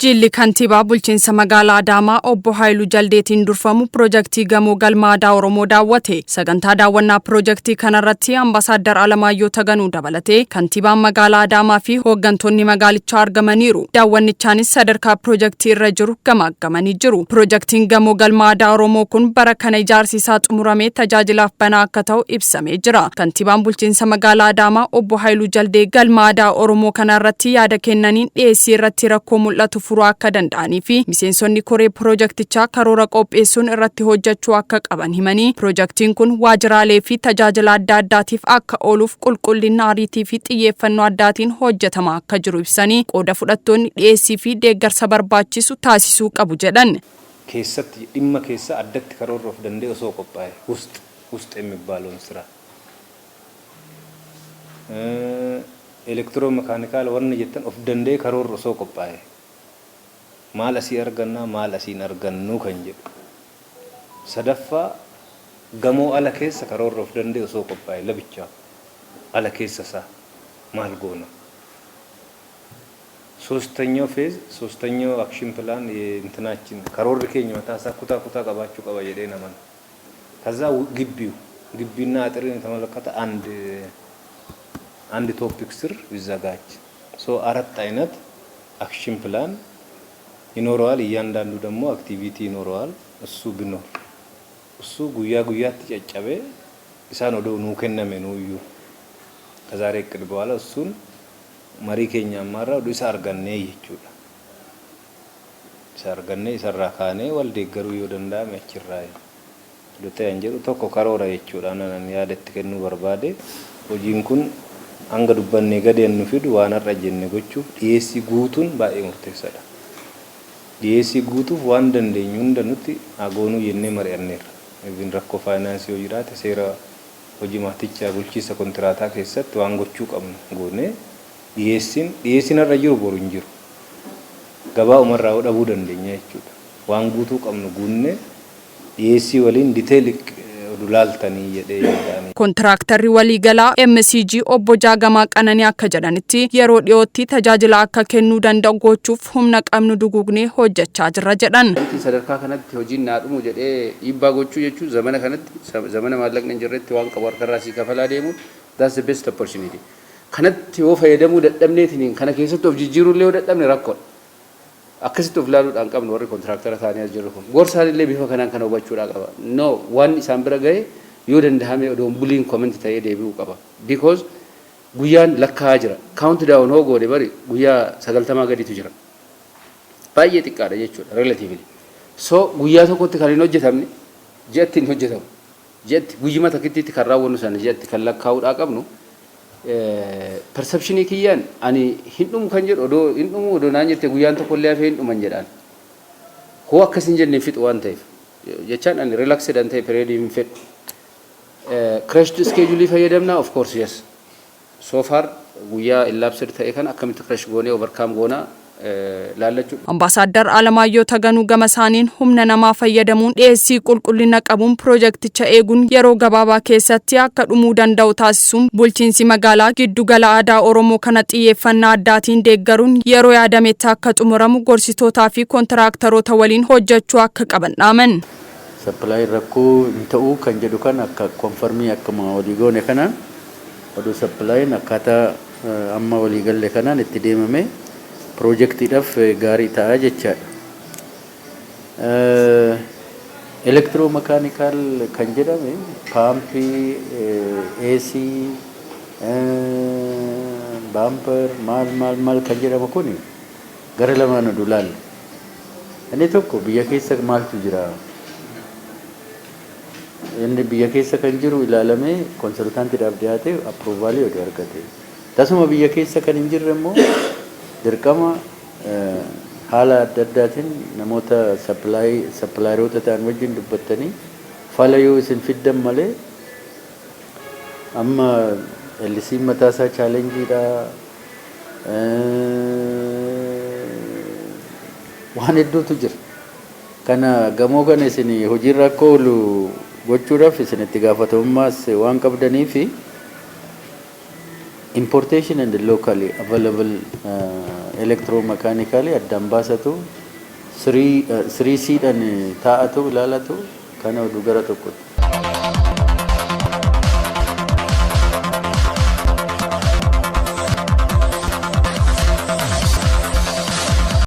Jilli kantiibaa bulchiinsa magaalaa Adaamaa obbo Haayiluu Jaldeetiin durfamu piroojeektii gamoo galma aadaa Oromoo daawwate. Sagantaa daawwannaa piroojeektii kanarratti Ambaasaadder Alamaayyoo Taganuu dabalatee kantiibaan magaalaa Adaamaa fi hooggantoonni magaalichaa argamaniiru. Daawwannichaanis sadarkaa piroojeektii irra jiru gamaggamanii jiru. Piroojeektiin gamoo galma aadaa Oromoo kun bara kana ijaarsi isaa xumuramee tajaajilaaf banaa akka ta'u ibsamee jira. Kantiibaan bulchiinsa magaalaa Adaamaa obbo Haayiluu Jaldee galma aadaa Oromoo kanarratti yaada kennaniin dhiyeessii irratti rakkoo mul'atu furuu akka danda'anii fi miseensonni koree piroojeektichaa karoora qopheessuun irratti hojjechuu akka qaban himanii piroojeektiin kun waajjiraalee fi tajaajila adda addaatiif akka ooluuf qulqullina ariitii fi xiyyeeffannoo addaatiin hojjetamaa akka jiru ibsanii qooda fudhattoonni dhiyeessii fi deeggarsa barbaachisu taasisuu qabu jedhan. Keessatti dhimma keessa addatti karoora of danda'e osoo qophaa'e ውስጥ የሚባለውን ስራ ኤሌክትሮሜካኒካል ወርን jettan of danda'e karoora osoo qophaa'e maal asii arganna maal asiin argannu kan jedhu sadaffaa gamoo ala keessa karoora of danda'e osoo qophaa'e labicha ala keessa isaa maal goona ሶስተኛው አክሽን ፕላን እንትናችን karoorri keenya mataasaa kutaa qabaachuu qaba jedhee naman ከዛ ግቢና አጥርን የተመለከተ አንድ ቶፒክ ስር ይዘጋጅ አራት አይነት አክሽን ፕላን ይኖረዋል እያንዳንዱ ደግሞ አክቲቪቲ ይኖረዋል እሱ ቢኖር እሱ ጉያ ተጨጨበ ኢሳን ወደ ኑ ከነመ ነው እዩ ከዛሬ እቅድ በኋላ እሱን መሪ ኬኛ ማራ ወደ ኢሳ አርገኔ ይቹላ ኢሳ አርገኔ ይሰራካኔ ወልደገሩ ይወደንዳ መችራይ ዶተ አንጀሩ tokko karoora jechuudha nanan yaadatti kennu barbaade hojiin kun hanga dubbanne gadeennu fidu waan har'a jenne gochuuf dhiyeessii guutuun baay'ee murteessaadha. Dhiyeessii guutuuf waan dandeenyu hunda nuti agoonuu jennee mari'anneerra. Ibin rakkoo faayinaansii yoo jiraate seera hojii maatichaa bulchiinsa kontiraataa keessatti waan gochuu qabnu goonee dhiyeessiin har'a jiru boru hin jiru. Gabaa umarraa dhabuu dandeenya jechuudha. Waan guutuu qabnu guunnee dhiyeessii waliin diteeli dulaltanii jedhee yaadani. Kontiraaktarri waliigalaa MCG obbo Jaagamaa Qananii akka jedhanitti yeroo dhiyootti tajaajila akka kennuu danda'u gochuuf humna qabnu duguugnee hojjechaa jirra jedhan. Sadarkaa kanatti hojiin naadhumu jedhee dhiibbaa gochuu jechuun zamana kanatti zamana maallaqni hin jirretti waan qabu harkarraa sii kafalaa deemuun that's the best opportunity. Kanatti yoo fayyadamuu dadhabneetiin kana keessatti of jijjiiruullee yoo dadhabne rakkoodha. Akkasitti of ilaaluudhaan qabnu warri kontiraaktara taa'anii as jirru kun gorsaan illee bifa kanaan kana hubachuudhaan qaba. No waan isaan bira ga'e yoo danda'ame odoon buliin koomenti ta'ee deebi'uu qaba. Because guyyaan lakkaa'aa jira. Count down hoo goone bari guyyaa 90 gadiitu jira. Baay'ee xiqqaadha jechuudha relatively. So guyyaa tokkotti kan hin hojjetamne ji'atti hin hojjetamu. Ji'atti guyyuma takkiitti kan raawwannu sana ji'atti kan lakkaa'uudhaan qabnu. Perception kiyyaan ani hindhum kan jedhu odoo naan jette guyyaan tokko illee hafee hindhuman jedhaan hoo akkas hin jenne fixu waan ta'eef jechaan ani relaxed an ta'e period hin fedhu crashed schedule fayyadamna of course yes so far guyyaa elapsed ta'e kan akkamitti crash goonee overcome goona laalachu. Ambaasaadder Alamaayyoo Taganuu gama isaaniin humna namaa fayyadamuun dhiyeessii qulqullina qabuun piroojeekticha eeguun yeroo gabaabaa keessatti akka dhumuu danda'u taasisuun bulchiinsi magaalaa giddugala aadaa Oromoo kana xiyyeeffannaa addaatiin deeggaruun yeroo yaadametti akka xumuramu gorsitootaa fi kontiraaktaroota waliin hojjechuu akka qaban dhaaman. Supply rakkoo hin ta'uu kan jedhu kan akka konfirmii akkuma walii goone kana oduu supply'n akkaataa amma walii galle kanaan itti deemame projectiidhaaf gaarii ta'aa jechaadha. Elektiroomekaanikaal kan jedhame paampii, AC, baamper maal kan jedhamu kun gara lamaan odulaal. Inni tokko biyya keessa maaltu jira? Inni biyya keessa kan jiru ilaalamee konsultaantiidhaaf dhiyaate approvaalii oduu argate. Tasuma biyya keessa kan hin jirre immoo dirqama haala adda addaatiin namoota sappilaayroota ta'an wajjin dubbattanii fala yoo isin fiddan malee amma LC mataasaa chaalenjiidha waan hedduutu jira. Kana gamoo kana isin hojiirra akka oolu gochuudhaaf isin itti gaafatamummaas waan qabdanii fi importation and locally available electromechanically addaan baasatu 3C dhaan taa'atu ilaalatu kana oduu gara tokkotti.